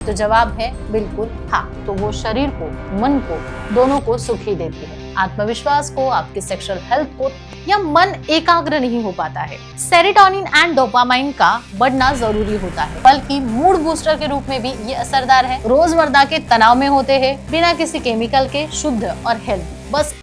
तो जवाब है बिल्कुल हाँ। तो वो शरीर को, मन को, दोनों को सुख ही देती है, आत्मविश्वास को, आपकी सेक्सुअल हेल्थ को, या मन एकाग्र नहीं हो पाता है। सेरोटोनिन एंड डोपामाइन का बढ़ना जरूरी होता है, बल्कि मूड बूस्टर के रूप में भी ये असरदार है। रोजमर्रा के तनाव में होते हैं, बिना किसी केमिकल के, शुद्ध और हेल्दी। बस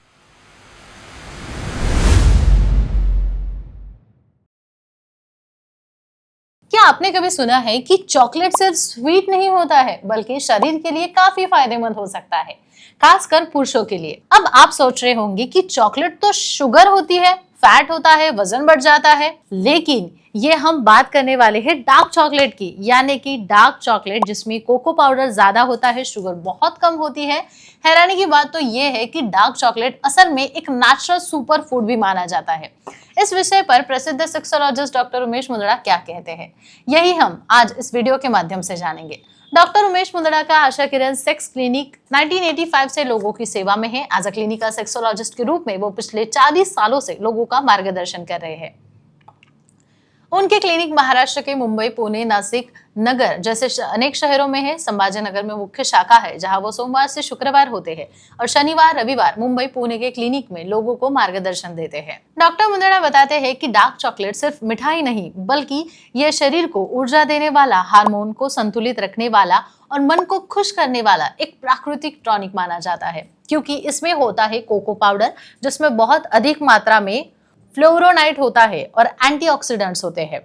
क्या आपने कभी सुना है कि चॉकलेट सिर्फ स्वीट नहीं होता है, बल्कि शरीर के लिए काफी फायदेमंद हो सकता है, खासकर पुरुषों के लिए। अब आप सोच रहे होंगे कि चॉकलेट तो शुगर होती है, फैट होता है, वजन बढ़ जाता है, लेकिन ये हम बात करने वाले हैं डार्क चॉकलेट की, यानी कि डार्क चॉकलेट जिसमें कोको पाउडर ज्यादा होता है, शुगर बहुत कम होती है। हैरानी की बात तो ये है कि डार्क चॉकलेट असल में एक नेचुरल सुपर फूड भी माना जाता है। इस विषय पर प्रसिद्ध सेक्सोलॉजिस्ट डॉक्टर उमेश मुंदड़ा क्या कहते हैं, यही हम आज इस वीडियो के माध्यम से जानेंगे। डॉक्टर उमेश मुंदड़ा का आशा किरण सेक्स क्लिनिक 1985 से लोगों की सेवा में है। एज अ क्लिनिकल सेक्सोलॉजिस्ट के रूप में वो पिछले 40 सालों से लोगों का मार्गदर्शन कर रहे हैं। उनके क्लिनिक महाराष्ट्र के मुंबई, पुणे, नासिक, नगर जैसे अनेक शहरों में है। संभाजी नगर में मुख्य शाखा है, जहां वो सोमवार से शुक्रवार होते हैं और शनिवार रविवार मुंबई, पुणे के क्लिनिक में लोगों को मार्गदर्शन देते हैं। डॉक्टर मुंदड़ा बताते हैं कि डार्क चॉकलेट सिर्फ मिठाई नहीं, बल्कि ये शरीर को ऊर्जा देने वाला, हार्मोन को संतुलित रखने वाला और मन को खुश करने वाला एक प्राकृतिक टॉनिक माना जाता है, क्योंकि इसमें होता है कोको पाउडर, जिसमें बहुत अधिक मात्रा में फ्लोरोनाइड होता है और एंटीऑक्सीडेंट्स होते हैं।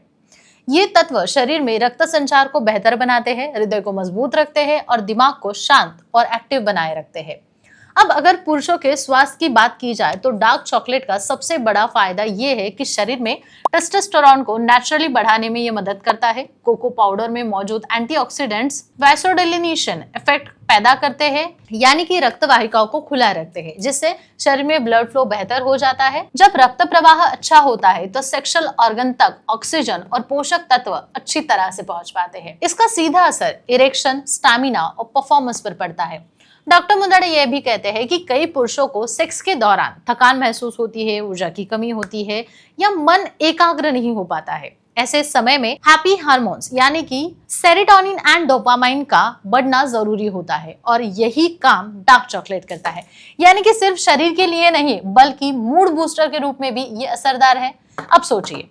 ये तत्व शरीर में रक्त संचार को बेहतर बनाते हैं, हृदय को मजबूत रखते हैं और दिमाग को शांत और एक्टिव बनाए रखते हैं। अब अगर पुरुषों के स्वास्थ्य की बात की जाए तो डार्क चॉकलेट का सबसे बड़ा फायदा ये है कि शरीर में टेस्टोस्टेरोन को नेचुरली बढ़ाने में ये मदद करता है। कोको पाउडर में मौजूद एंटीऑक्सीडेंट्स वैसोडिलेशन इफेक्ट पैदा करते हैं, यानी कि रक्त वाहिकाओं को खुला रखते हैं, जिससे शरीर में ब्लड फ्लो बेहतर हो जाता है। जब रक्त प्रवाह अच्छा होता है तो सेक्सुअल ऑर्गन तक ऑक्सीजन और पोषक तत्व अच्छी तरह से पहुंच पाते हैं। इसका सीधा असर इरेक्शन, स्टैमिना और परफॉर्मेंस पर पड़ता है। डॉक्टर मुंदड़ा यह भी कहते हैं कि कई पुरुषों को सेक्स के दौरान थकान महसूस होती है, ऊर्जा की कमी होती है या मन एकाग्र नहीं हो पाता है। ऐसे समय में हैप्पी हार्मोन्स यानी कि सेरोटोनिन एंड डोपामाइन का बढ़ना जरूरी होता है, और यही काम डार्क चॉकलेट करता है। यानी कि सिर्फ शरीर के लिए नहीं, बल्कि मूड बूस्टर के रूप में भी ये असरदार है। अब सोचिए,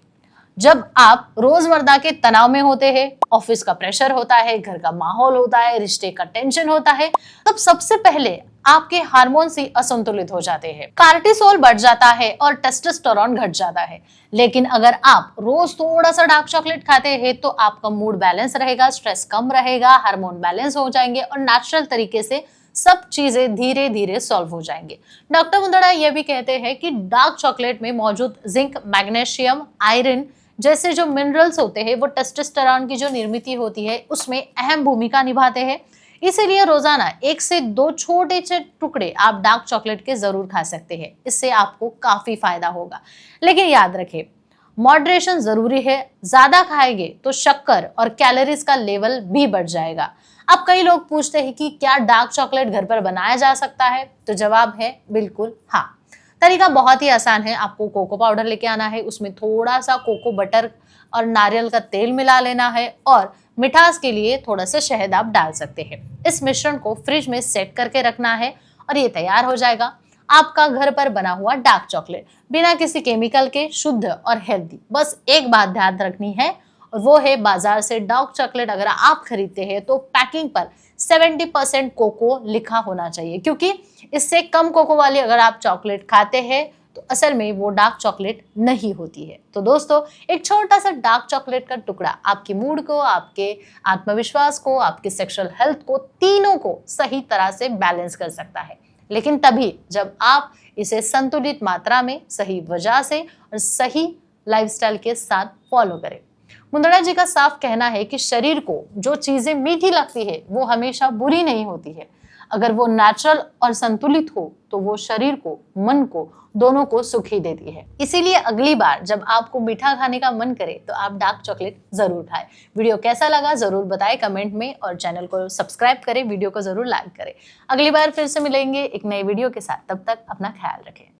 जब आप रोजमर्रा के तनाव में होते हैं, ऑफिस का प्रेशर होता है, घर का माहौल होता है, रिश्ते का टेंशन होता है, तब सबसे पहले आपके हार्मोन्स ही असंतुलित हो जाते हैं। कार्टिसोल बढ़ जाता है और टेस्टोस्टेरोन घट जाता है। लेकिन अगर आप रोज थोड़ा सा डार्क चॉकलेट खाते हैं तो आपका मूड बैलेंस रहेगा, स्ट्रेस कम रहेगा, हार्मोन बैलेंस हो जाएंगे और नेचुरल तरीके से सब चीजें धीरे धीरे सॉल्व हो जाएंगे। डॉक्टर मुंदड़ा यह भी कहते हैं कि डार्क चॉकलेट में मौजूद जिंक, मैग्नीशियम, आयरन जैसे जो मिनरल्स होते हैं वो टेस्टोस्टेरोन की जो निर्मित होती है उसमें अहम भूमिका निभाते हैं। इसीलिए रोजाना 1 से 2 छोटे से टुकड़े आप डार्क चॉकलेट के जरूर खा सकते हैं। इससे आपको काफी फायदा होगा, लेकिन याद रखें मॉडरेशन जरूरी है। ज्यादा खाएंगे तो शक्कर और कैलोरीज का लेवल भी बढ़ जाएगा। अब कई लोग पूछते हैं कि क्या डार्क चॉकलेट घर पर बनाया जा सकता है, तो जवाब है बिल्कुल हाँ। तरीका बहुत ही आसान है। आपको कोको पाउडर लेके आना है, उसमें थोड़ा सा कोको बटर और नारियल का तेल मिला लेना है और मिठास के लिए थोड़ा सा शहद आप डाल सकते हैं। इस मिश्रण को फ्रिज में सेट करके रखना है और ये तैयार हो जाएगा आपका घर पर बना हुआ डार्क चॉकलेट, बिना किसी केमिकल के, शुद्ध और हेल्दी। बस एक बात ध्यान रखनी है और वो है बाजार से डार्क चॉकलेट अगर आप खरीदते हैं तो पैकिंग पर 70% कोको लिखा होना चाहिए, क्योंकि इससे कम कोको वाली अगर आप चॉकलेट खाते हैं तो असल में वो डार्क चॉकलेट नहीं होती है। तो दोस्तों, एक छोटा सा डार्क चॉकलेट का टुकड़ा आपके मूड को, आपके आत्मविश्वास को, आपके सेक्सुअल हेल्थ को, तीनों को सही तरह से बैलेंस कर सकता है, लेकिन तभी जब आप इसे संतुलित मात्रा में, सही वजह से और सही लाइफस्टाइल के साथ फॉलो करें। मुंदड़ा जी का साफ कहना है कि शरीर को जो चीजें मीठी लगती है वो हमेशा बुरी नहीं होती है। अगर वो नेचुरल और संतुलित हो तो वो शरीर को, मन को, दोनों को सुख ही देती है। इसीलिए अगली बार जब आपको मीठा खाने का मन करे तो आप डार्क चॉकलेट जरूर खाएं। वीडियो कैसा लगा जरूर बताएं कमेंट में और चैनल को सब्सक्राइब करें, वीडियो को जरूर लाइक करें। अगली बार फिर से मिलेंगे एक नए वीडियो के साथ, तब तक अपना ख्याल रखें।